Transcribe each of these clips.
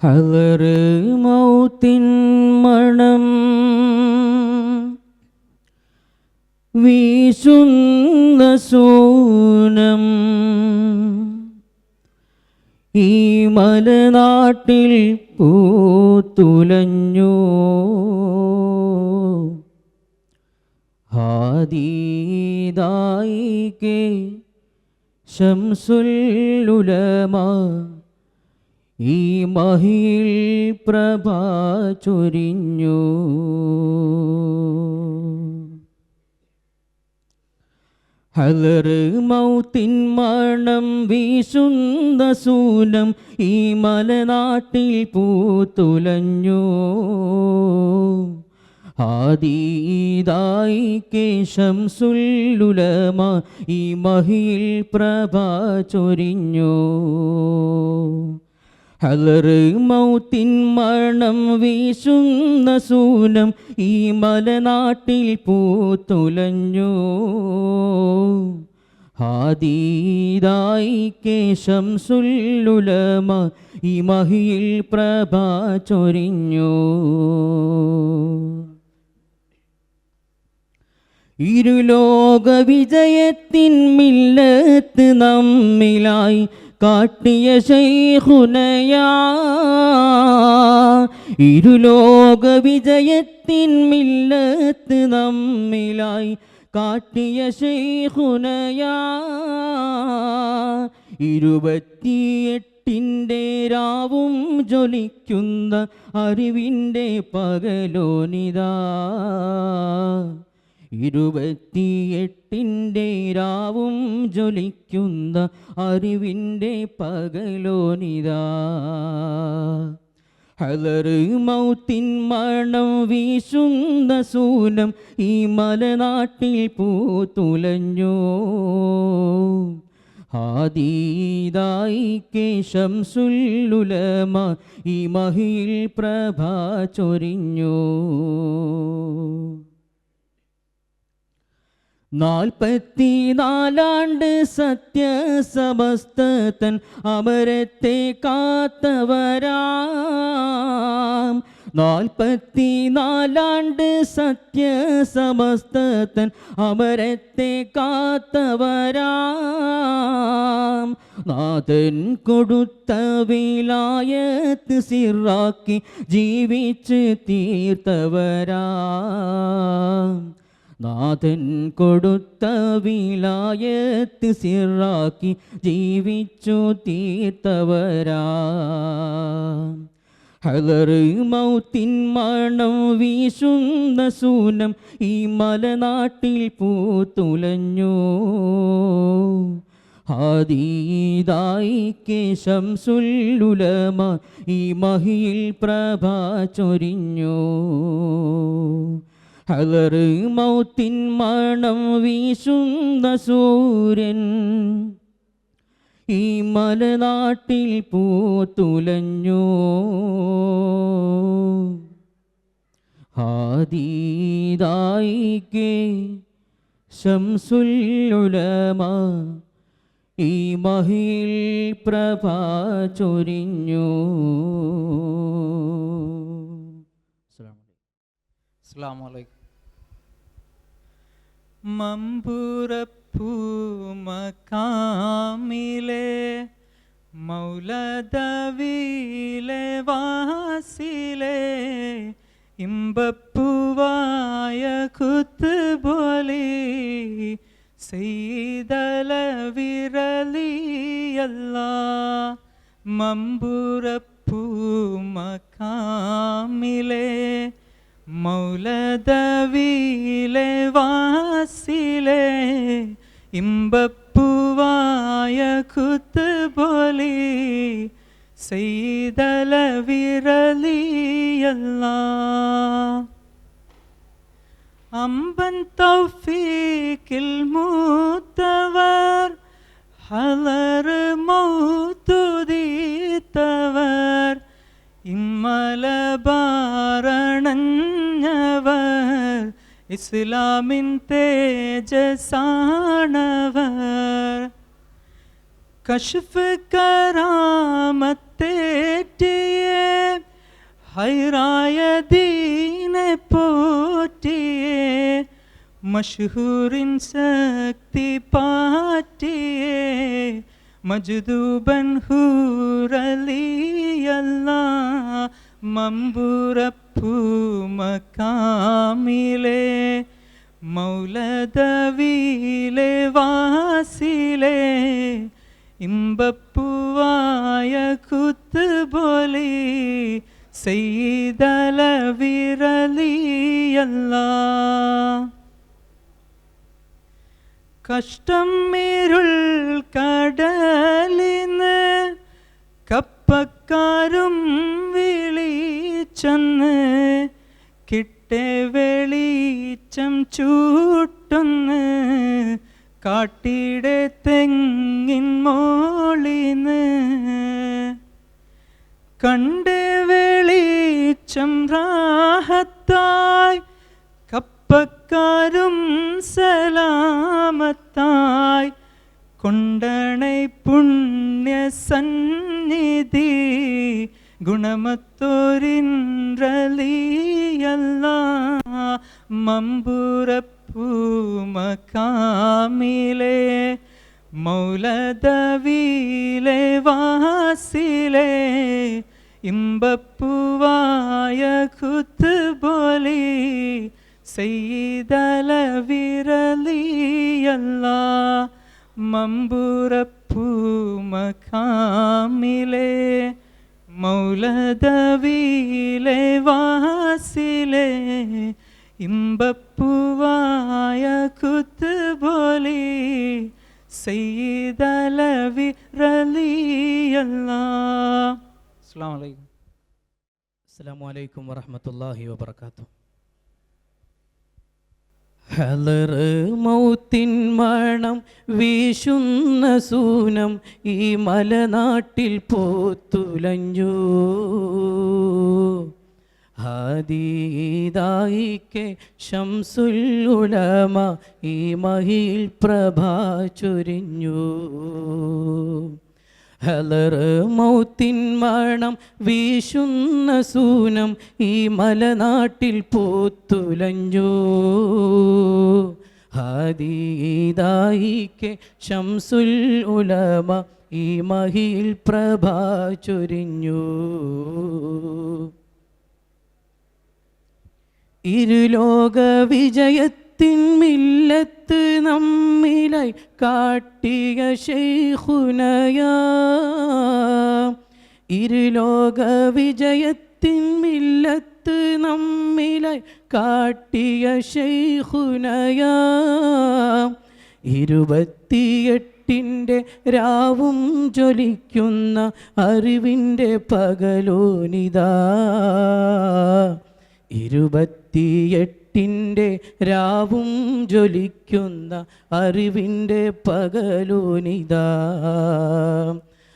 ഹളറ് മൗത്തിൻ മണം വീശുന്ന സൂനം ഈ മലനാട്ടിൽ പൂത്തുലഞ്ഞു. ഹാദീദായികെ ശംസുൽ ഉലമ ഈ മഹിയിൽ പ്രഭ ചൊരിഞ്ഞു. ഹളറ് മൗത്തിൻ മണം വീശുന്ന സൂനം ഈ മലനാട്ടിൽ പൂത്തുലഞ്ഞു. ഹാദീദായികെ ശംസുൽ ഉലമ ഈ മഹിയിൽ പ്രഭ ചൊരിഞ്ഞു. ഹളറ് മൗത്തിൻ മണം വീശുന്ന സൂനം ഈ മലനാട്ടിൽ പൂത്തുലഞ്ഞു. ഹാദീദായികെ ശംസുൽ ഉലമ ഈ മഹിയിൽ പ്രഭ ചൊരിഞ്ഞു. ഇരുലോക വിജയത്തിൻ മില്ലത്ത് നമ്മിലായി കാട്ടിയ ശൈഖുനയാ. ഇരുലോക വിജയത്തിൻ മില്ലത്ത് നമ്മിലായി കാട്ടിയ ശൈഖുനയാ. 28 രാവും ജ്വലിക്കുന്ന അറിവിൻ്റെ പകലോനിതാ. 28 രാവും ജ്വലിക്കുന്ന അറിവിൻ്റെ പകലോനിതാ. ഹളറ് മൗത്തിൻ മണം വീശുന്ന സൂനം ഈ മലനാട്ടിൽ പൂത്തുലഞ്ഞു. ഹാദീദായികെ ശംസുൽ ഉലമ ഈ മഹിയിൽ പ്രഭ ചൊരിഞ്ഞു. 44 സത്യസമസ്തൻ അമരത്തെ കാത്തവരാം. 44 സത്യസമസ്തൻ അമരത്തെ കാത്തവരാം. നാഥൻ കൊടുത്ത വിലായത്ത് സിറാക്കി ജീവിച്ച് തീർത്തവരാം. നാഥൻ കൊടുത്ത വിലായത്ത് സിറാക്കി ജീവിച്ചു തീർത്തവരാം. ഹളറ് മൗത്തിൻ മണം വീശുന്ന സൂനം ഈ മലനാട്ടിൽ പൂത്തുലഞ്ഞു. ഹാദീദായികെ ശംസുൽ ഉലമ ഈ മഹിയിൽ പ്രഭ ചൊരിഞ്ഞു. ഹളറ് മൗത്തിൻ മണം വീശുന്ന സൂര്യൻ ഈ മലനാട്ടിൽ പൂത്തുലഞ്ഞു. ഹാദീദായികെ ശംസുൽ ഉലമ ഈ മഹിയിൽ പ്രഭ ചൊരിഞ്ഞു. അസ്സലാമു അലൈക്കും. മമ്പുറപ്പൂ മക്കാമിലെ മൗലദവിലെ വാസിലെ ഇമ്പപ്പൂവായ കുത്തുബോലി സെയ്ദലവിരലിയല്ലാ. മമ്പുറപ്പൂ മക്കാമിലെ മൗലദവിലെ വാസിലെ ഇമ്പപ്പൂവായ കുത്തുബോലി സെയ്ദലവിരലിയല്ലാ. അമ്പൻ തൗഫീഖിൽ മൂത്തവർ ഹളറ് മൗത്തുദീത്തവർ ഇമ്മലബാരണഞ്ഞവർ ഇസ്ലാമിൻ തേജസാണവർ. കശ്ഫ് കറാമത്തേറ്റിയേ ഹൈറായ ദീനെ പോറ്റിയേ മഷ്ഹൂറിൻ ശക്തി പാറ്റിയേ മജ്ദൂബൻ ഹൂറലിയല്ല മമ്പുറപ്പൂ മക്കാമിലെ മൗലദവിയിലെ വാസിലെ ഇമ്പപ്പൂവായ കുത്തുബോലി സയ്യിദലവിറലിയല്ല കഷ്ടം ഇരുൾ കടലിന്ന് കപ്പക്കാരും വിളിച്ചെന്ന് കിട്ടെ വെളിച്ചം ചൂട്ടുന്ന് കാട്ടിടെ തെങ്ങിൻ മോളിന്ന് കണ്ട് വെളിച്ചം റാഹത്തായി കപ്പക്കാരും സലാമത്തായി കൊണ്ടണൈ പുണ്യ സന്നിധി ഗുണമത്തോരിൻറലിയല്ല മമ്പുറപ്പൂ മക്കാമിലെ മൗലദവിയിലെ വാസിലെ ഇമ്പപ്പൂവായ കുത്തുബോലി സയ്യിദലവിറലിയല്ല മമ്പുറപ്പൂ മക്കാമിലെ മൗലദവിയിലെ വാസിലെ ഇമ്പപ്പൂവായ കുത്തുബോലി സയ്യിദലവിറലിയല്ല. അസ്സലാമു അലൈക്കും. അസ്സലാമു അലൈക്കും വറഹ്മത്തുള്ളാഹി വബറകാതുഹു. ഹലറ് മൗത്തിൻ മണം വീശുന്ന സൂനം ഈ മലനാട്ടിൽ പോത്തുലഞ്ഞു. ഹാദീദായിക്കെ ശംസുൽ ഉലമ ഈ മഹിയിൽ പ്രഭ ചൊരിഞ്ഞു. ഹലറ് മൗത്തിൻ മണം വീശുന്ന സൂനം ഈ മലനാട്ടിൽ പൂത്തുലഞ്ഞു. ഹാദീദായിക്കെ ശംസുൽ ഉലമ ഈ മഹിയിൽ പ്രഭ ചൊരിഞ്ഞു. ഇരുലോക വിജയത്തിൻ മില്ലത്ത് നമ്മിലായി കാട്ടിയ ശൈഖുനയാ. ഇരുലോക വിജയത്തിൻ മില്ലത്ത് നമ്മിലായി കാട്ടിയ ശൈഖുനയാ. 28 രാവും ജ്വലിക്കുന്ന അറിവിൻ്റെ പകലോനിതാ. 28 രാവും ജ്വലിക്കുന്ന അറിവിൻ്റെ പകലോനിതാ.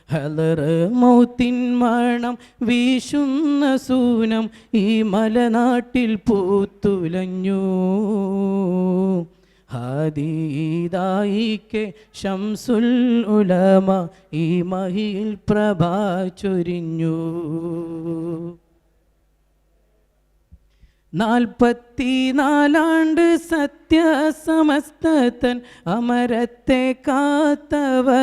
ഹലറ് മൗത്തിൻ മണം വീശുന്ന സൂനം ഈ മലനാട്ടിൽ പൂത്തുലഞ്ഞു. ഹാദീദായിക്കെ ശംസുൽ ഉലമ ഈ മഹിയിൽ പ്രഭ ചൊരിഞ്ഞു. 44 സത്യസമസ്തൻ അമരത്തെ കാത്തവരാം.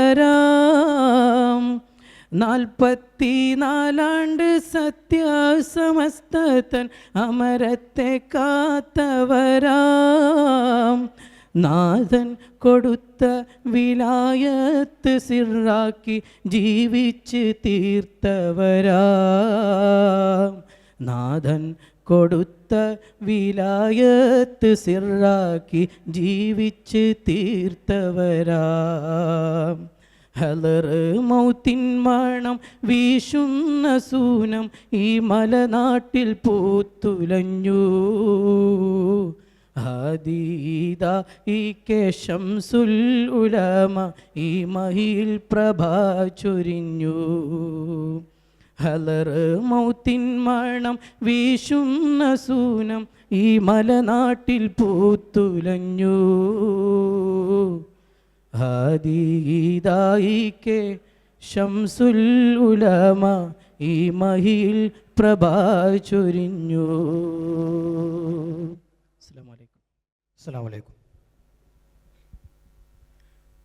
44 സത്യസമസ്തൻ അമരത്തെ കാത്തവരാം. നാഥൻ കൊടുത്ത വിലായത്ത് സിറാക്കി ജീവിച്ച് തീർത്തവരാം. നാഥൻ കൊടുത്ത വിലായത്ത് സിറാക്കി ജീവിച്ച് തീർത്തവരാം. ഹലറ് മൗത്തിൻ മണം വീശുന്ന സൂനം ഈ മലനാട്ടിൽ പൂത്തുലഞ്ഞു. ഹാദീദായിക്കെ ശംസുൽ ഉലമ ഈ മഹിയിൽ പ്രഭ ചൊരിഞ്ഞു. ഹലറ് മൗത്തിൻ മണം വീശുന്ന സൂനം ഈ മലനാട്ടിൽ പൂത്തുലഞ്ഞു. ഹാദീദായിക്കെ ശംസുൽ ഉലമ ഈ മഹിയിൽ പ്രഭാ ചൊരിഞ്ഞു. അസ്സലാമു അലൈക്കും.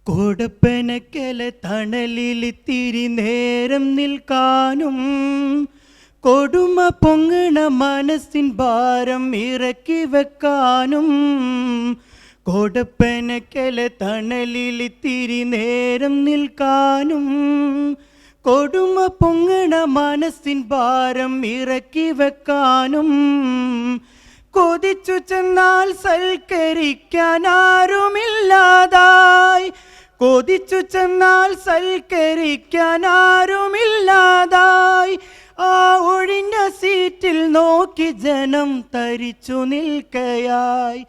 കോടപ്പനക്കല തണലിലിത്തിരി നേരം നിൽക്കാനും കൊടുമ പൊങ്ങണ മനസ്സിൻ ഭാരം ഇറക്കി വെക്കാനും. കോടപ്പനക്കല തണലിലിത്തിരി നേരം നിൽക്കാനും കൊടുമ പൊങ്ങണ മനസ്സിൻ ഭാരം ഇറക്കി വെക്കാനും. കൊതിച്ചു ചെന്നാൽ സൽക്കരിക്കാൻ ആരുമില്ലാതായി, കൊതിച്ചു ചെന്നാൽ സൽക്കരിക്കാൻ ആരുമില്ലാതായി. ആ ഒഴിഞ്ഞ സീറ്റിൽ നോക്കി ജനം തരിച്ചു നിൽക്കയായി,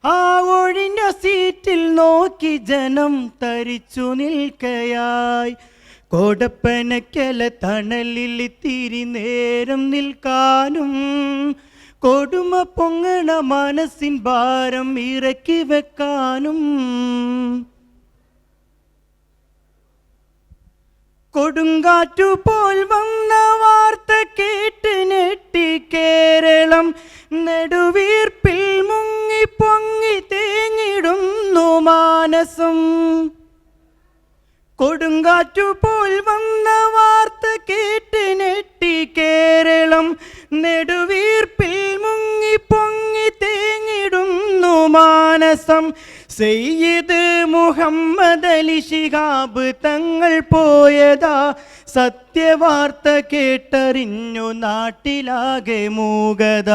ആ ഒഴിഞ്ഞ സീറ്റിൽ നോക്കി ജനം തരിച്ചു നിൽക്കയായി. കോടപ്പനക്കല തണലിൽ ഇത്തിരി നേരം നിൽക്കാനും കൊടുമ പൊങ്ങണ മനസ്സിൻ ഭാരം ഇറക്കി വെക്കാനും. കൊടുങ്കാറ്റു പോൽ വന്ന വാർത്ത കേട്ട് ഞെട്ടി കേരളം, നെടുവീർപ്പിൽ മുങ്ങി പൊങ്ങി തേങ്ങിടുന്നു മാനസം. കൊടുങ്കാറ്റു പോൽ വന്ന വാർത്ത കേട്ട് ഞെട്ടി കേരളം, നെടുവീർപ്പിൽ മുങ്ങി പൊങ്ങി തേങ്ങിടുന്നു മാനസം. സയ്യിദ് മുഹമ്മദ് അലി ശിഹാബ് തങ്ങൾ പോയതാ, സത്യവാർത്ത കേട്ടറിഞ്ഞു നാട്ടിലാകെ മൂകത.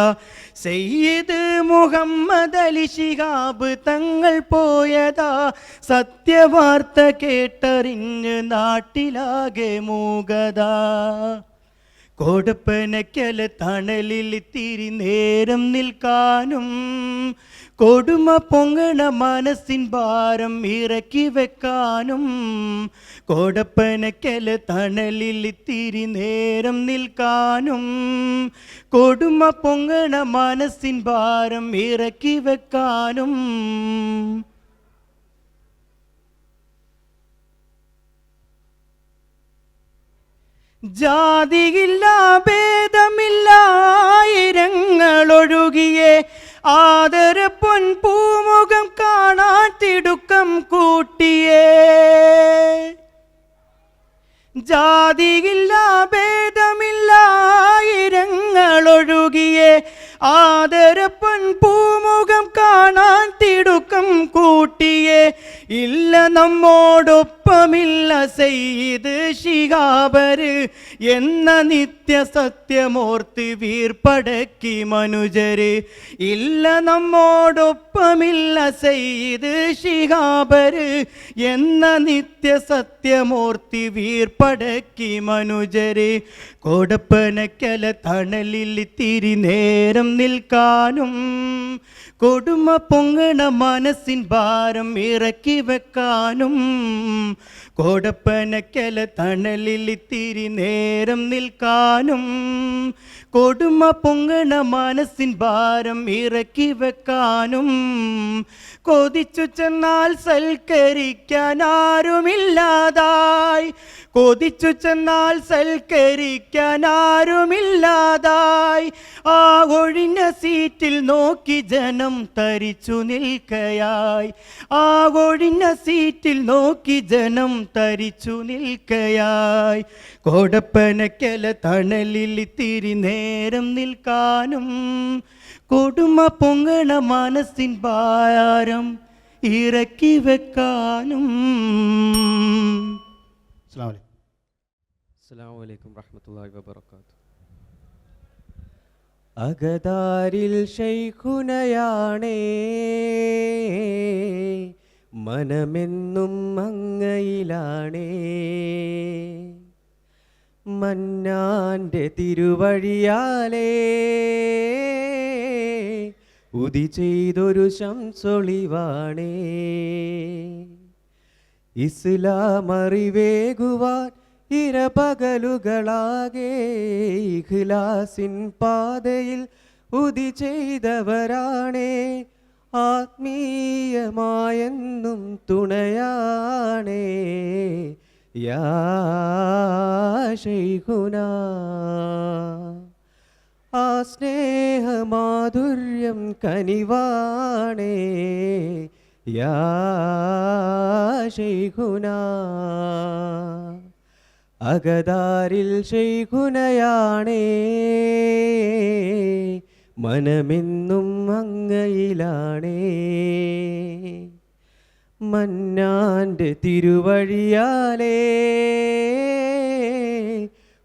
സയ്യിദ് മുഹമ്മദ് അലി ശിഹാബ് തങ്ങൾ പോയതാ, സത്യവാർത്ത കേട്ടറിഞ്ഞു നാട്ടിലാകെ മൂകത. കോടപ്പനക്കല തണലിൽ ഇത്തിരി നേരം നിൽക്കാനും കൊടുമ പൊങ്ങണ മനസ്സിൻ ഭാരം ഇറക്കി വെക്കാനും. കോടപ്പനക്കല തണലിൽ ഇത്തിരി നേരം നിൽക്കാനും കൊടുമ പൊങ്ങണ മനസ്സിൻ ഭാരം ഇറക്കി വെക്കാനും. ജാതിയില്ല ഭേദമില്ല ആയിരങ്ങളൊഴുകിയേ, ആദര പൊൻ പൂമുഖം കാണാൻ തിടുക്കം കൂട്ടിയേ. ജാതിയില്ല ഭേദമില്ല ആയിരങ്ങളൊഴുകിയേ, ആദര പൊൻ പൂമുഖം കാണാൻ തിടുക്കം കൂട്ടിയേ. ഇല്ല നമ്മോടൊപ്പമില്ല സയ്യിദ് ശിഹാബര് എന്ന നിത്യ സത്യമോർത്ത് വീർപ്പടക്കി മനുജര്. ഇല്ല നമ്മോടൊപ്പമില്ല സയ്യിദ് ശിഹാബര് എന്ന നിത്യ സത്യമോർത്തി വീർപ്പടക്കി മനുജര്. കോടപ്പനക്കല തണലിൽ ഇത്തിരി നേരം നിൽക്കാനും കൊടുമ പൊങ്ങണ മനസ്സിൻ ഭാരം ഇറക്കി വെക്കാനും. കോടപ്പനക്കല തണലിൽ ഇത്തിരി നേരം നിൽക്കാനും കൊടുമ പൊങ്ങണ മനസ്സിൻ ഭാരം ഇറക്കി വെക്കാനും. കൊതിച്ചു ചെന്നാൽ സൽക്കരിക്കാൻ ആരുമില്ലാതായി, കൊതിച്ചു ചെന്നാൽ സൽക്കരിക്കാൻ ആരുമില്ലാതായി. ആ ഒഴിഞ്ഞ സീറ്റിൽ നോക്കി ജനം തരിച്ചു നിൽക്കയായി, ആ ഒഴിഞ്ഞ സീറ്റിൽ നോക്കി ജനം തരിച്ചു നിൽക്കയായി. കോടപ്പനക്കല തണലിൽ ഇത്തിരി നേരം നിൽക്കാനും കൊടുമ പൊങ്ങണ മനസ്സിൻ ഭാരം ഇറക്കി വെക്കാനും. അസ്സലാമു അലൈക്കും റഹ്മത്തുള്ളാഹി വബറകാതുഹു. അകതാരിൽ ശൈഖുനയാണേ, മനമെന്നും അങ്ങയിലാണേ. മന്നാന്റെ തിരുവഴിയാലേ ഉദി ചെയ്തൊരു ശംസൊളിവാണേ. ഇസ്ലാം അറിവേകുവാൻ ഇരപകലുകളാകെ ഇഖ്ലാസിൻ പാതയിൽ ഉദി ചെയ്തവരാണേ. ആത്മീയമായെന്നും തുണയാണേ, യാ ശൈഖുന. ആ സ്നേഹമാധുര്യം കനിവാണേ യാ ശൈഖുന. അകതാരിൽ ശൈഖുനയാണേ മനമെന്നും അങ്ങയിലാണേ. മന്നാൻ്റെ തിരുവഴിയാലേ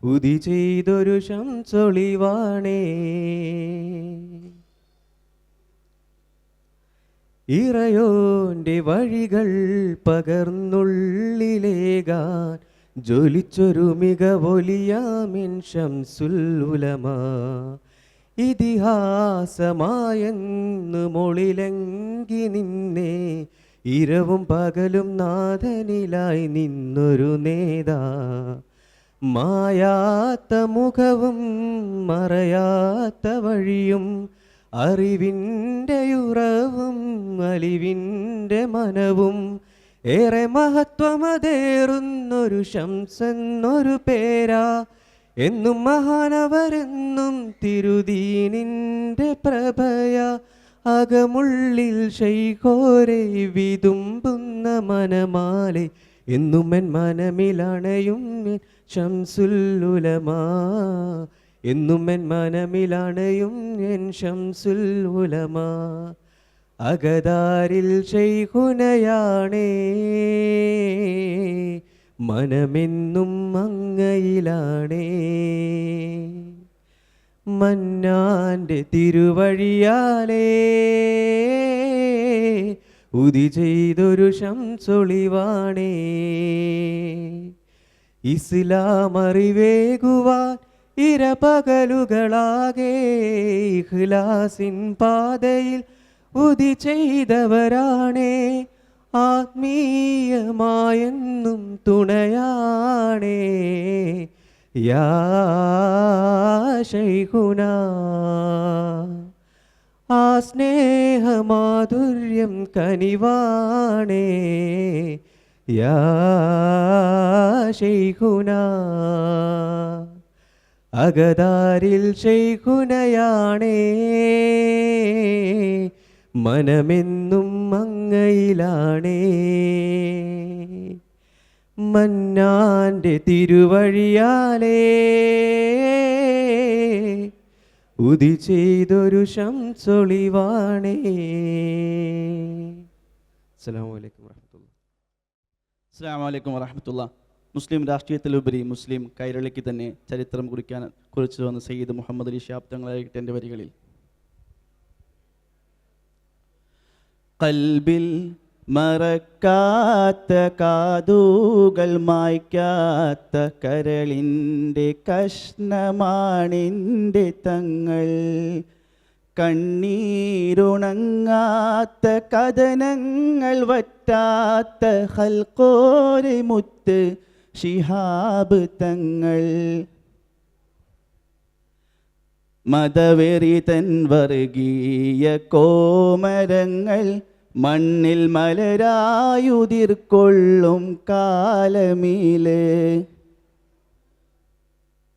ഉദി ചെയ്തൊരു ശംസൊളിവാണേ. ഇറയോൻ്റെ വഴികൾ പകർന്നുള്ളിലേകാൻ ജ്വലിച്ചൊരു മികവൊലിയാമിൻ ശംസുൽ ഉലമ. ഇതിഹാസമായെന്ന് മൊളിലെങ്കി നിന്നെ ഇരവും പകലും നാഥനിലായി നിന്നൊരു നേതാ. മായാത്ത മുഖവും മറയാത്ത വഴിയും അറിവിൻ്റെ ഉറവും അലിവിൻ്റെ മനവും ഏറെ മഹത്വമതേറുന്നൊരു ശംസെന്നൊരു പേരാ. എന്നും മഹാനവരെന്നും തിരുദീനിൻ്റെ പ്രഭയ. അകമുള്ളിൽ ശൈഖോരെ വിതുമ്പുന്ന മനമാലെ എന്നും എൻ മനമിലണയും ശംസുൽ ഉലമാ. എന്നും എൻ മനമിലണയും എൻ ശംസുൽ ഉലമാ. അകതാരിൽ ശൈഖുനയാണേ മനമെന്നും അങ്ങയിലാണേ. മന്നാൻ്റെ തിരുവഴിയാലേ ഉദി ചെയ്തൊരു ശംസൊളിവാണേ. ഇസ്ലാം അറിവേകുവാൻ ഇരപകലുകളാകെ ഇഖ്ലാസിൻ പാതയിൽ ഉദി ചെയ്തവരാണേ. ആത്മീയമായെന്നും തുണയാണേ യാ ശൈഖുന. ആ സ്നേഹമാധുര്യം കനിവാണേ യാ ശൈഖുന. അകതാരിൽ ശൈഖുനയാണേ മനമെന്നും അങ്ങയിലാണേ. മന്നാൻ്റെ തിരുവഴിയാലേ ഉദി ചെയ്തൊരു ശംസൊളിവാണേ. അസ്സലാമു അലൈക്കും വറഹ്മത്തുള്ളാഹി. അസ്സലാമു അലൈക്കും വറഹ്മത്തുള്ളാഹി. മുസ്ലിം രാഷ്ട്രീയത്തിലുപരി മുസ്ലിം കൈരളിക്ക് തന്നെ ചരിത്രം കുറിച്ചു വന്ന സയ്യിദ് മുഹമ്മദ് അലി ശിഹാബ് തങ്ങളായിട്ട് എൻ്റെ വരികളിൽ കൽബിൽ മറക്കാത്ത കാതുകൾ മായ്ക്കാത്ത കരളിൻ്റെ കഷ്ണമാണിൻ്റെ തങ്ങൾ. കണ്ണീരുണങ്ങാത്ത കഥനങ്ങൾ വറ്റാത്ത ഹൽക്കോരെ മുത്ത് ശിഹാബ് തങ്ങൾ. മതവെറി തൻ വർഗീയ കോമരങ്ങൾ മണ്ണിൽ മലരായുതിർക്കൊള്ളും കാലമീല്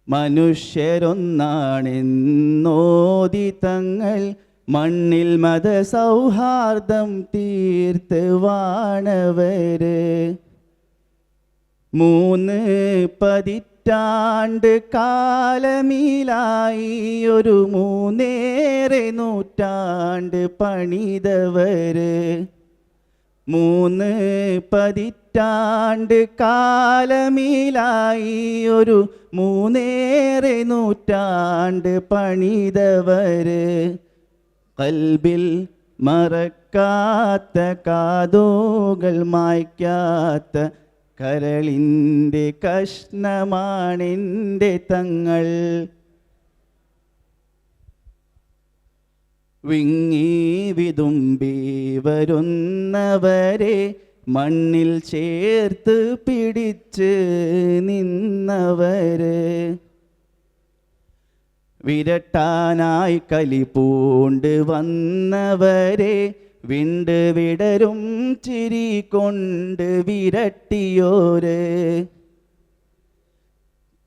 മനുഷ്യരൊന്നാണെന്നോതി തങ്ങൾ മണ്ണിൽ മതസൗഹാർദ്ദം തീർത്ത് വാണവര്. 3 പതിറ്റാണ്ട് കാലമീലായി ഒരു 3 നൂറ്റാണ്ട് പണിതവര്. 3 പതിറ്റാണ്ട് കാലമീലായി ഒരു 3 നൂറ്റാണ്ട് പണിതവര്. കൽബിൽ മറക്കാത്ത കാതുകൾ മായ്ക്കാത്ത കരളിൻ്റെ കഷ്ണമാണെൻ്റെ തങ്ങൾ. വിങ്ങി വിതുമ്പി വരുന്നവരെ മണ്ണിൽ ചേർത്ത് പിടിച്ച് നിന്നവര്. വിരട്ടാനായി കലിപൂണ്ട് വന്നവരെ വിണ്ട് വിടരും ചിരി കൊണ്ട് വിരട്ടിയോര്.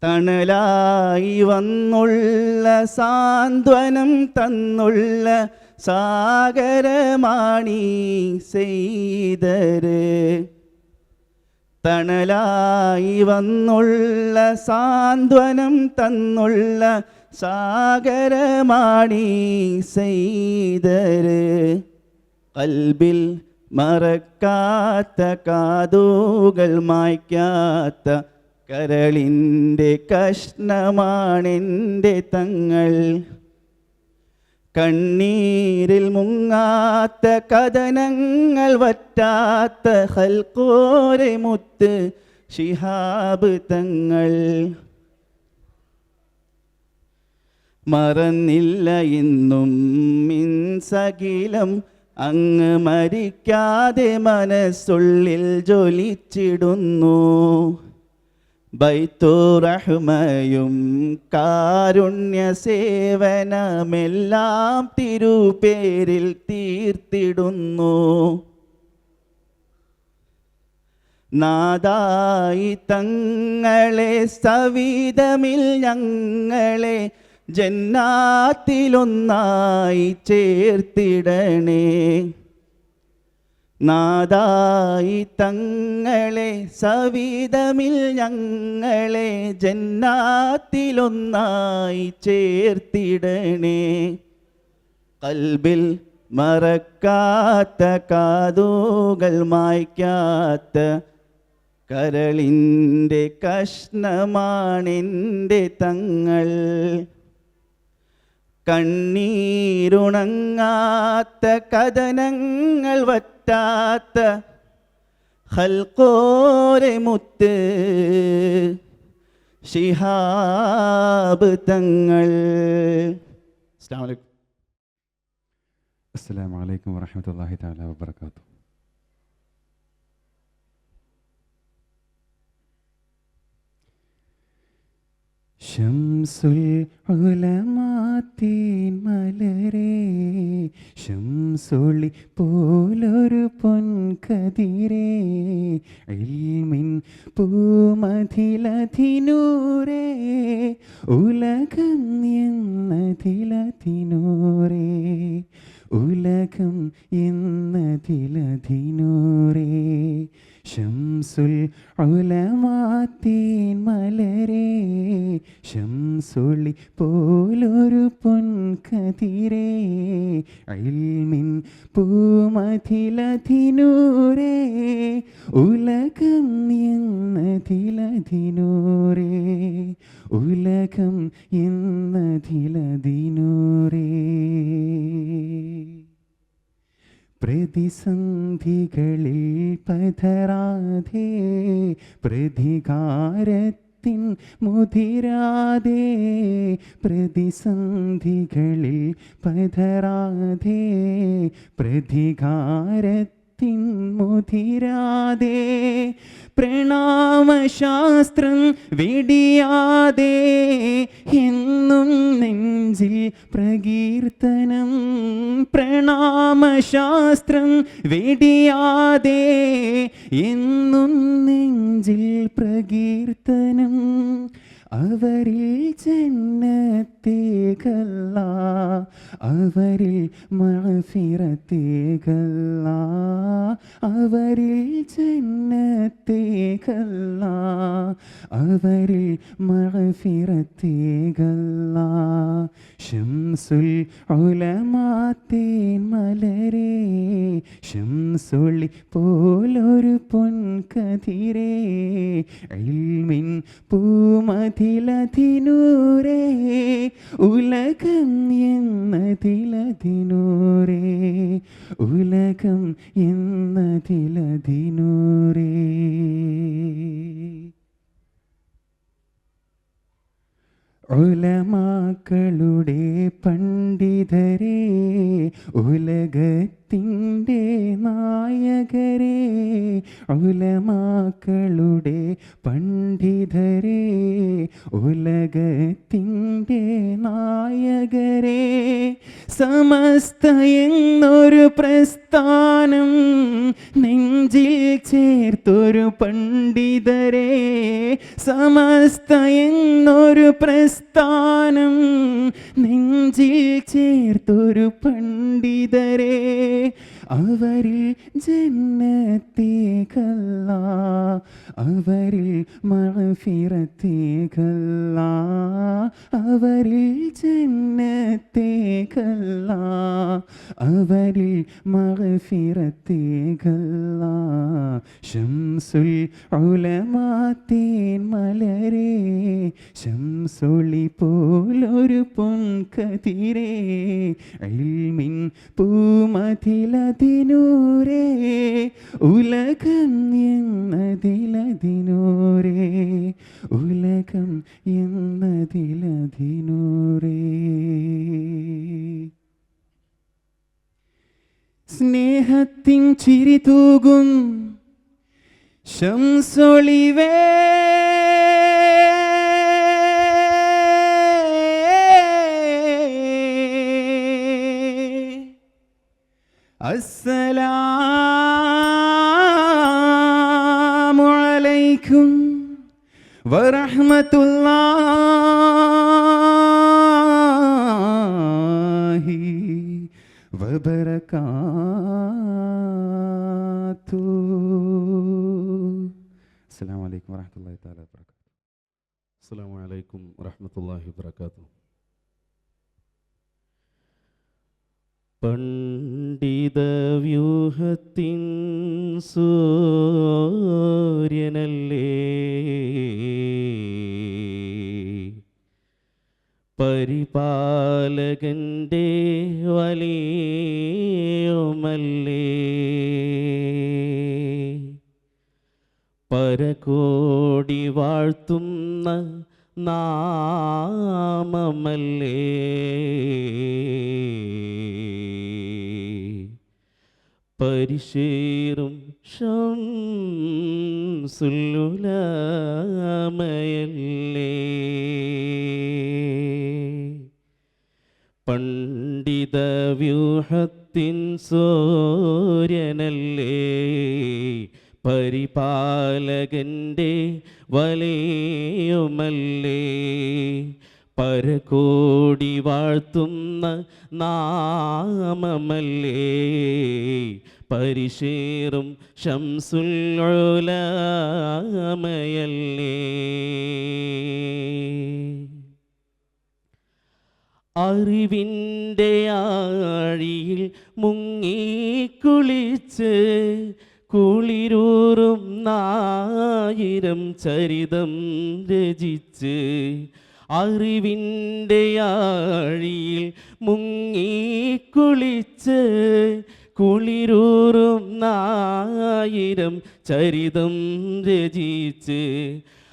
തണലായി വന്നുള്ള സാന്ത്വനം തന്നുള്ള സാഗരമാണീ സെയ്തര്. തണലായി വന്നുള്ള സാന്ത്വനം തന്നുള്ള സാഗരമാണീ സെയ്തര്. കൽബിൽ മറക്കാത്ത കാതുകൾ മായ്ക്കാത്ത കരളിൻ്റെ കഷ്ണമാണെൻ്റെ തങ്ങൾ. കണ്ണീരിൽ മുങ്ങാത്ത കഥനങ്ങൾ വറ്റാത്ത ഹൽക്കോരെ മുത്ത് ശിഹാബ് തങ്ങൾ. മറന്നില്ല ഇന്നും മിൻസകിലം അങ്ങ് മരിക്കാതെ മനസ്സുള്ളിൽ ജ്വലിച്ചിടുന്നു. ബൈത്തുറഹ്മയും കാരുണ്യ സേവനമെല്ലാം തിരുപേരിൽ തീർത്തിടുന്നു. നാദായി തങ്ങളെ സവിധമിൽ ഞങ്ങളെ ജന്നാത്തിലൊന്നായി ചേർത്തിടണേ. നാദായി തങ്ങളെ സവിധമിൽ ഞങ്ങളെ ജന്നാത്തിലൊന്നായി ചേർത്തിടണേ. കൽബിൽ മറക്കാത്ത കാതുകൾ മായ്ക്കാത്ത കരളിൻ്റെ കഷ്ണമാണെൻ്റെ തങ്ങൾ. കണ്ണീരുണങ്ങാത്ത കഥനങ്ങൾ വറ്റാത്ത ഹൽക്കോരെ മുത്ത് ശിഹാബ് തങ്ങൾ. അസ്സലാമു അലൈക്കും. അസ്സലാമു അലൈക്കും വറഹ്മത്തുള്ളാഹി തആല വബറകാതുഹു. ശംസുൽ ഉലമാത്തീൻ മലരേ, ശംസൊളി പോലൊരു പൊൻകതിരേ, ഇൽമിൻ പൂമതിലതിനൂരേ, ഉലകം എന്നതിലതിനൂരേ, ഉലകം എന്നതിലതിനൂരേ. ശംസുൽ ഉലമാത്തീൻ മലരേ, ശംസൊളി പോലൊരു പൊൻകതിരേ, ഇൽമിൻ പൂമതിലതിനൂരേ, ഉലകം എന്നതിലതിനൂരേ, ഉലകം എന്നതിലതിനൂരേ. പ്രതിസന്ധികളിൽ പതറാതെ, പ്രതികാരത്തിൻ മുതിരാതെ, പ്രതിസന്ധികളിൽ പതറാതെ, പ്രതികാരത്തിൻ മുതിരാതെ, പ്രണാമശാസ്ത്രം വെടിയാതെ, എന്നും നെഞ്ചിൽ പ്രകീർത്തനം. പ്രണാമശാസ്ത്രം വെടിയാതെ, എന്നും നെഞ്ചിൽ പ്രകീർത്തനം. അവരിൽ ജന്നത്തേകല്ല, അവരിൽ മഗ്ഫിറത്തേകല്ല, അവരിൽ ജന്നത്തേകല്ല, അവരിൽ മഗ്ഫിറത്തേകല്ല. ശംസുൽ ഉലമാത്തീൻ മലരേ, ശംസൊളി പോലൊരു പൊൻകതിരേ, ഇൽമിൻ പൂമതിലതിനൂരേ, ഉലകം എന്നതിലതിനൂരേ, ഉലകം എന്നതിലതിനൂരേ. ഉലമാക്കളുടെ പണ്ഡിതരേ, ഉലകത്തിൻ്റെ നായകരേ, ഉലമാക്കളുടെ പണ്ഡിതരേ, ഉലകത്തിൻ്റെ നായകരേ, സമസ്ത എന്നൊരു പ്രസ്ഥാനം നെഞ്ചിൽ ചേർത്തൊരു പണ്ഡിതരെ, സമസ്ത എന്നൊരു പ്രസ്ഥാനം നെഞ്ചിൽ ചേർത്തൊരു പണ്ഡിതരെ, അവരിൽ ജന്നത്തേകല്ല, അവരിൽ മഗ്ഫിറത്തേകല്ല, അവരിൽ ജന്നത്തേകല്ല, അവരിൽ മഗ്ഫിറത്തേകല്ല. ശംസുൽ ഉലമാത്തേൻ മലരേ, ശംസൊളി പോലൊരു പൊൻകതിരേ, ഇൽമിൻ പൂമതിലതിനൂരേ, ഉലകം എന്നതിലതിനൂരേ, ഉലകം എന്നതിലതിനൂരേ. സ്നേഹത്തിൻ ചിരി തൂകും ശംസൊളിവേ, അസ്സലാമു അലൈക്കും വറഹ്മത്തുള്ളാഹി വബറകാതുഹു. അസ്സലാമു അലൈക്കും വറഹ്മത്തുള്ളാഹി തആല വബറകാതുഹു. അസ്സലാമു അലൈക്കും വറഹ്മത്തുള്ളാഹി വബറകാതുഹു. പണ്ഡിത വ്യൂഹത്തിൻ സൂര്യനല്ലേ, പരിപാലകന്റെ വലിയുമല്ലേ, പരകോടി വാഴ്ത്തുന്ന നാമമല്ലേ, പരിശേറും ശംസുലുലമയല്ലേ, പണ്ഡിത വ്യൂഹത്തിൻ സൂര്യനല്ലേ, പരിപാലകന്റെ വലയുമല്ലേ, പരകോടി വാഴ്ത്തുന്ന നാമമല്ലേ, പരിശേറും ശംസുൽ ഉലമയല്ലേ. അറിവിൻ്റെ ആഴിയിൽ മുങ്ങിക്കുളിച്ച് കുളിരൂറും നായിരം ചരിതം രചിച്ച്, അറിവിൻ്റെ ആഴിയിൽ മുങ്ങിക്കുളിച്ച് കുളിരൂറും നായിരം ചരിതം രചിച്ച്,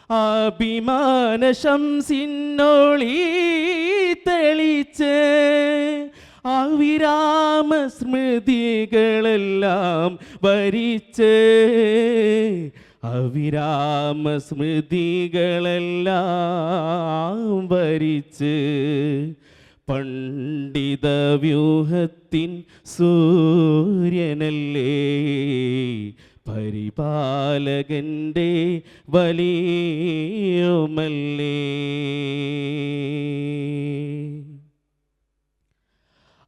അഭിമാന ശംസിന്നൊളി തെളിച്ച്, അവിരാമ സ്മൃതികളെല്ലാം വരിച്ച്, അവിരാമ സ്മൃതികളെല്ലാം വരിച്ച്, പണ്ഡിത വ്യൂഹത്തിൻ സൂര്യനല്ലേ, പരിപാലകന്റെ വലിയുമല്ലേ.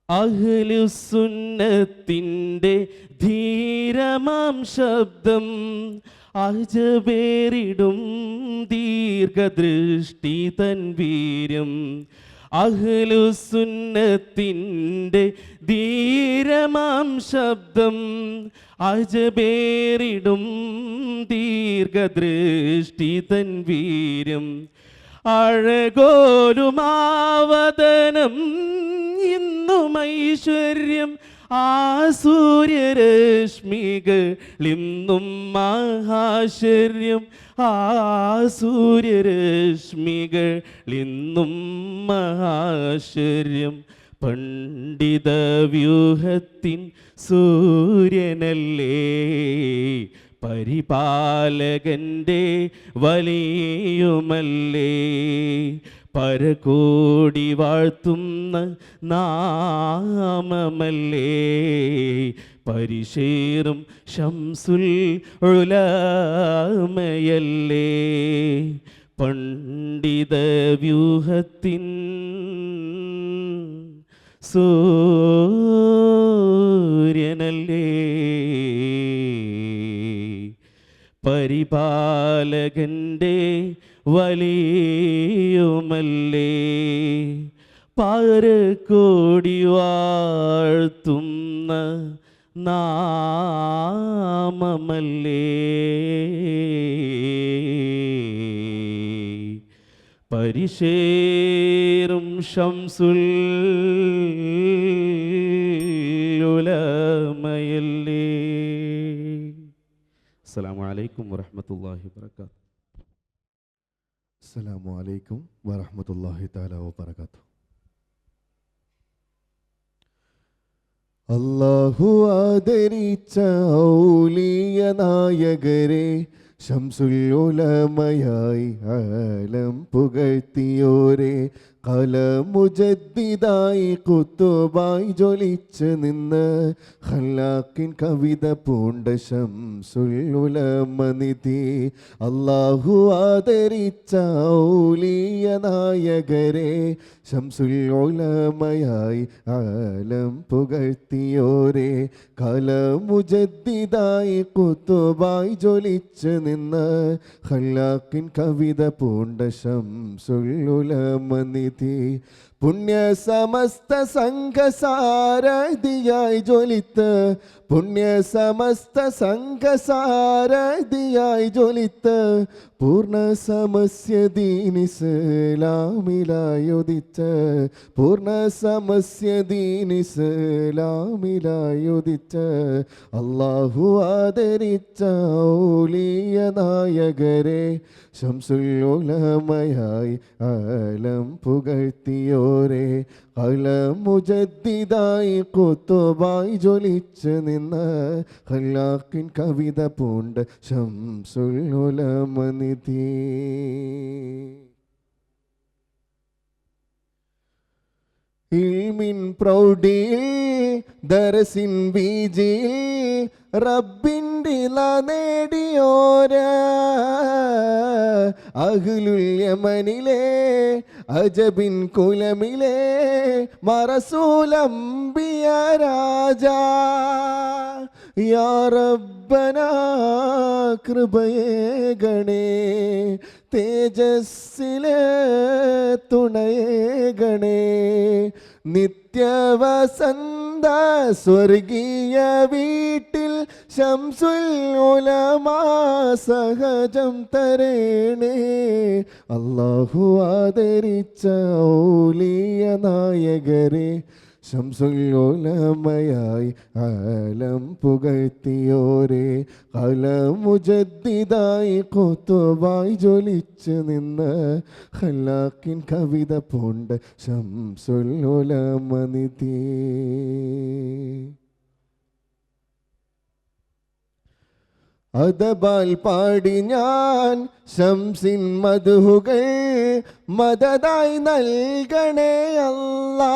അഹ്ലുസുന്നത്തിൻ്റെ ധീരമാം ശബ്ദം അജബേറിടും ദീർഘദൃഷ്ടി തൻ വീര്യം, അഹ്ലുസുന്നത്തിൻ്റെ ധീരമാം ശബ്ദം അജബേറിടും ദീർഘദൃഷ്ടി തൻ വീര്യം, അഴകോലുമാവതനം ഇന്നും ഐശ്വര്യം, ആ സൂര്യരശ്മികളിന്നും മഹാശ്ചര്യം, ആ സൂര്യരശ്മികളിന്നും മഹാശ്ചര്യം, പണ്ഡിത വ്യൂഹത്തിൻ സൂര്യനല്ലേ, പരിപാലകന്റെ വലിയുമല്ലേ, പരകോടി വാഴ്ത്തുന്ന നാമമല്ലേ പരിശേറും ശംസുൽ ഉലമയല്ലേ പണ്ഡിത വ്യൂഹത്തിൻ സൂര്യനല്ലേ പരിപാലകൻ്റെ വലിയുമല്ലേ പാരക്കോടി വാഴ്ത്തുന്ന നാമമല്ലേ പരിശേറും ശംസുൽ ഉലമയല്ലേ. അസ്സലാമു അലൈക്കും വറഹ്മത്തുള്ളാഹി വബറകാതുഹു. അസ്സലാമു അലൈക്കും വറഹ്മത്തുള്ളാഹി തആല വബറകാതുഹു. അല്ലാഹു ആദരിച്ച ഔലിയ നായകരെ ശംസുൽ ഉലമയായി ആലം പുകഴ്ത്തിയോരെ കലമുജദ്ദിദായി കുത്തുബായി ജ്വലിച്ച് നിന്ന് ഖലാക്കിൻ കവിത പൂണ്ട ശംസുൽ ഉലമ നിധി അല്ലാഹു ആദരിച്ച ഔലിയ നായകരെ ശംസുൽ ഉലമയായി ആലം പുകഴ്ത്തിയോരെ കലമുജദ്ദിദായി കുത്തുബായി ജ്വലിച്ച് നിന്ന് ഖലാക്കിൻ കവിത പൂണ്ട ശംസുൽ ഉലമ നിധി പുണ്യ സമസ്ത സംഘസാരഥിയായി ജ്വലിത്ത് പുണ്യ സമസ്ത സംഘസാരഥിയായി ജ്വലിത്ത് പൂർണ്ണ സമസ്യ ദീനിസ്ലാമിലായുദിച്ച് പൂർണ്ണ സമസ്യ ദീനിസ്ലാമിലായുദിച്ച് അല്ലാഹു ആദരിച്ച ഔലിയ നായകരെ ശംസുൽ ഉലമയായി ആലം പുകഴ്ത്തിയോരെ കലമുജദ്ദിദായി കുത്തുബായി ജ്വലിച്ച് നിന്ന് ഖലാക്കിൻ കവിത പൂണ്ട ശംസുൽ ഉലമ നിധി ഇൽമിൻ പ്രൗഢിയിൽ ദർസിൻ ബീജിയിൽ റബ്ബിൻ്റെ നേടിയോര അഹ്ലുൽ യമനിലെ അജബിൻ കുലമിലെ മറസൂലംബിയ രാജാ യാ റബ്ബനാ കൃപയേ ഗണേ തേജസ്സിലെ തുണയേ ഗണേ നിത്യവസന്ത സ്വർഗീയ വീട്ടിൽ ശംസുൽ ഉലമാ സഹജം തരേണേ അല്ലാഹു ആദരിച്ച ഔലിയ നായകരെ ശംസുൽ ഉലമയായി ആലം പുകഴ്ത്തിയോരെ കലമുജദ്ദിദായി കുത്തുബായി ജ്വലിച്ച് നിന്ന് ഖലാക്കിൻ കവിത പൂണ്ട ശംസുൽ ഉലമ നിധി അദബാൽ പാടി ഞാൻ ശംസിൻ മദ്ഹുകൾ മദദായി നൽകണേ അല്ലാ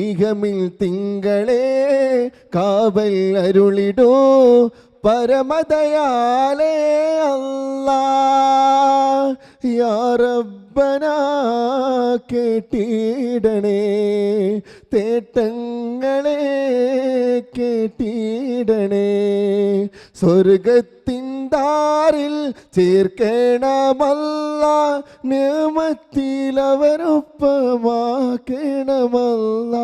ഇഹമിൽ തിങ്കളെ കാവൽ അരുളിടൂ പരമദയാലേ അല്ലാ യാ റബ്ബനാ കേട്ടിടണേ തേട്ടങ്ങളെ കേട്ടിടണേ സ്വർഗത്തിൻ ദാറിൽ ചേർക്കണമല്ല നിയമത്തിലവരൊപ്പമാക്കണമല്ല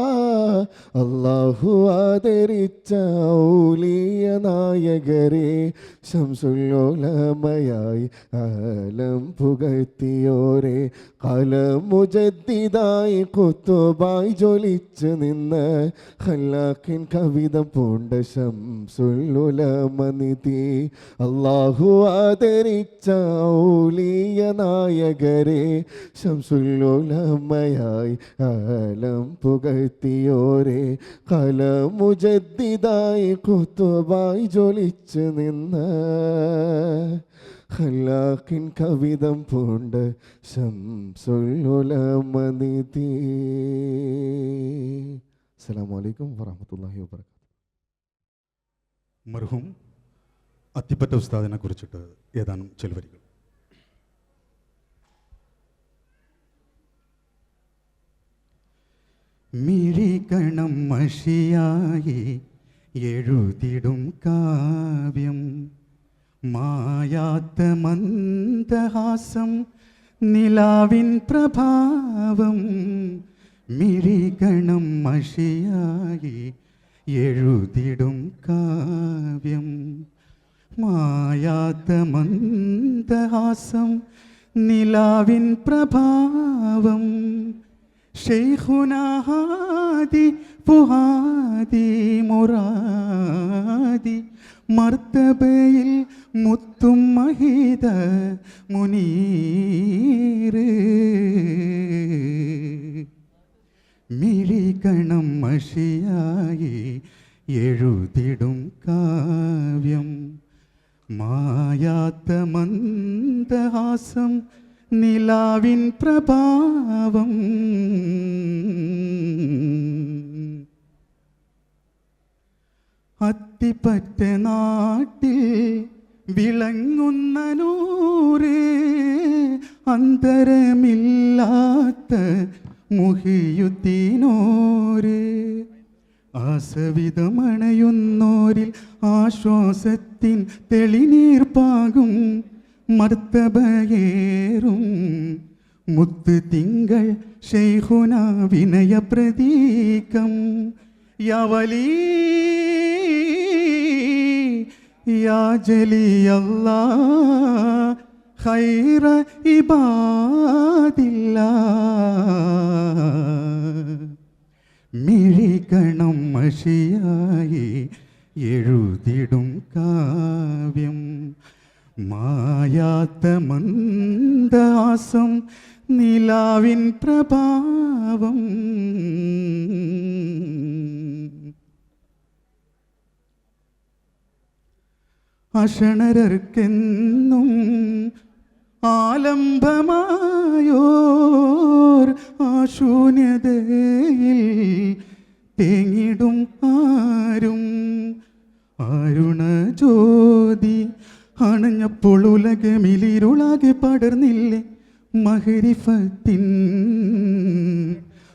അല്ലാഹു ആദരിച്ച ഔലിയ നായകരെ ശംസുൽ ഉലമയായി ആലം പുകഴ്ത്തിയോരെ കലമുജദ്ദിദായി കുത്തുബായി ജ്വലിച്ച് നിന്ന് ഖലാക്കിൻ കവിത പൂണ്ട ശംസുൽ ഉലമ നിധി അല്ലാഹു ആദരിച്ച ഔലിയ നായകരെ ശംസുൽ ഉലമയായി ആലം പുകഴ്ത്തിയോരെ കലമുജദ്ദിദായി കുത്തുബായി ജ്വലിച്ച് നിന്ന് ഖലാഖിൻ കവിതം പൂണ്ട ശംസുൽ ഉലമനിധി. അസ്സലാമു അലൈക്കും വറഹ്മത്തുള്ളാഹി വബറകാതുഹു. മർഹൂം അത്തിപ്പറ്റ ഉസ്താദിനെ കുറിച്ചിട്ട് ഏതാനും ചില വരികൾ. മിഴികണം മഷിയായി എഴുതിടും കാവ്യം, മായാത്ത മന്ദഹാസം നിലാവിൻ പ്രഭാവം. മിഴികണം മഷിയായി എഴുതിടും കാവ്യം, മായാത്ത മന്ദഹാസം നിലാവിൻ പ്രഭാവം. ശൈഖുനാ ഹാദി ഫുഹാദി മുറാദി, മർത്തബയിൽ മുത്തും മഹിത മുനീർ. മിഴികണം മഷിയായി എഴുതിടും കാവ്യം, മായാത്ത മന്ദഹാസം നിലാവിൻ പ്രഭാവം. അത്തിപ്പറ്റ നാട്ടിൽ വിളങ്ങുന്ന നൂറ്, അന്തരമില്ലാത്ത മുഹിയുദ്ദീനോര്. ആസവിധമണയുന്നോരിൽ ആശ്വാസത്തിൻ തെളിനീർപ്പാകും, മർത്തബയേറും മുത്ത് തിങ്കൾ ശൈഖുനാ വിനയ പ്രതീകം. യാ വലി യാ ജലി അല്ലാഹ് ഖൈറ ഇബാദില്ലാഹ്. മിഴികണം മഷിയായി എഴുതിടും കാവ്യം, മായാത്ത മന്ദഹാസം നിലാവിൻ പ്രഭാവം. അഷണരർക്കെന്നും ആലംബമായോർ ആശൂന്യതയിൽ തേങ്ങിടും ആരും. അരുണജ്യോതി അണഞ്ഞപ്പോൾ ഉലകമിലിരുളാകെ പടർന്നില്ലേ മഹരിഫത്തിൻ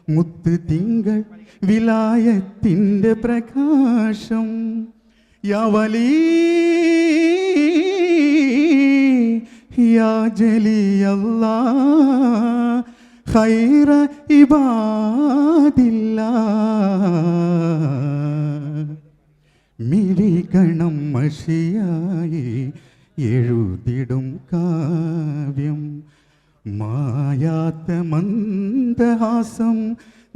മുത്ത് തിങ്കൾ വിലായത്തിൻ്റെ പ്രകാശം. യാ വലി യാ ജലി അല്ലാഹ് ഖൈറ ഇബാദില്ലാഹ്. മിഴികണം മഷിയായി എഴുതിടും കാവ്യം, മായാത്ത മന്ദഹാസം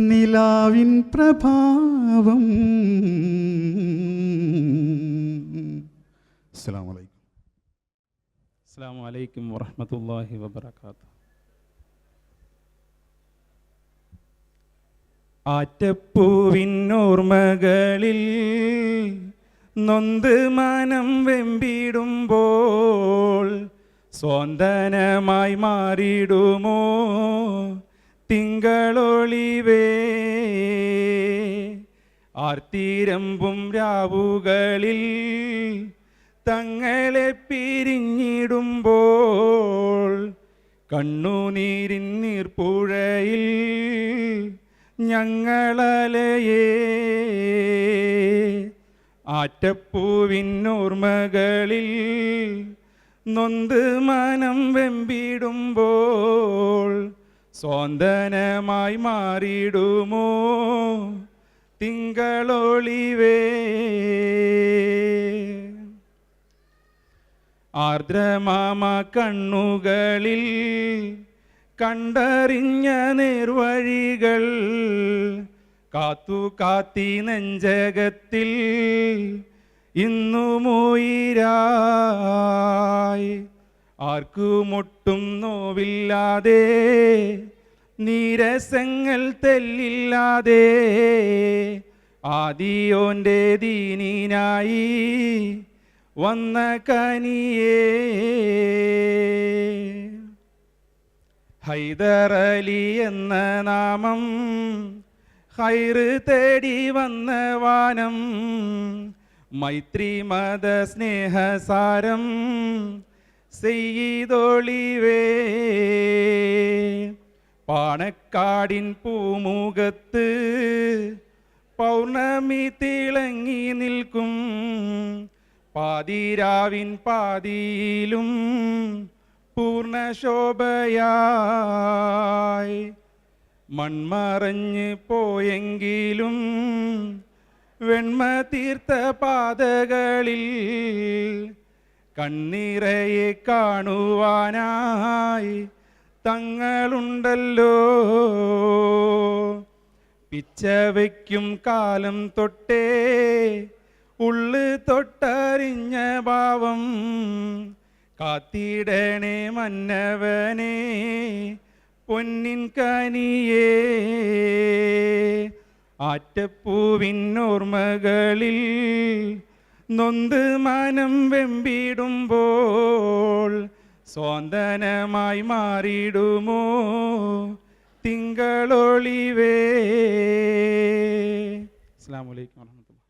നിലാവിൻ പ്രഭാവം. അസ്സലാമു അലൈക്കും. അസ്സലാമു അലൈക്കും വറഹ്മത്തുള്ളാഹി വബറകാതുഹു. ആറ്റപ്പൂവിനോർമകളിൽ നൊന്ത് മനം വെമ്പിടുമ്പോൾ സ്വാന്തനമായി മാറിയിടുമോ തിങ്കളൊളിവേ. ആർത്തിരമ്പും രാവുകളിൽ തങ്ങളെ പിരിഞ്ഞിടുമ്പോൾ കണ്ണുനീരിൻ നീർപ്പുഴയിൽ ഞങ്ങളലയേ. ആറ്റപ്പൂവിനോർമകളിൽ നൊന്ത് മനം വെമ്പിടുമ്പോൾ സ്വാന്തനമായി മാറിയിടുമോ തിങ്കളൊളിവേ. ആർദ്രമാമ കണ്ണുകളിൽ കണ്ടറിഞ്ഞ നേർവഴികൾ കാത്തു കാത്തി നെഞ്ചകത്തിൽ ഇന്നുമുയിരായി. ആർക്കുമൊട്ടും നോവില്ലാതെ നീരസങ്ങൾ തെല്ലില്ലാതെ ആദിയോൻ്റെ ദീനിനായി വന്ന കനിയേ ഹൈദരലി എന്ന നാമം ഹൈറ് തേടി വന്ന വാനം മൈത്രി മത സ്നേഹസാരം സെയ്തൊളിവേ പാണക്കാടിൻ പൂമുഖത്ത് പൗർണമി തിളങ്ങി നിൽക്കും പാതിരാവിൻ പാതിയിലും പൂർണ്ണശോഭയായി മൺമറഞ്ഞ് പോയെങ്കിലും വെണ്മ തീർത്ത പാതകളിൽ കണ്ണിറയെ കാണുവാനായി തങ്ങളുണ്ടല്ലോ. പിച്ച വയ്ക്കും കാലം തൊട്ടേ ഉള്ളു തൊട്ടറിഞ്ഞ ഭാവം കാത്തിടണേ മന്നവനെ പൊന്നിൻ കനിയേ. ആറ്റപ്പൂവിനോർമ്മകളിൽ നൊന്ത് മനം വെമ്പിടുമ്പോൾ സ്വാന്തനമായി മാറിയിടുമോ തിങ്കളൊളിവേ. അസ്സലാമു അലൈക്കും വറഹ്മത്തുള്ളാഹി.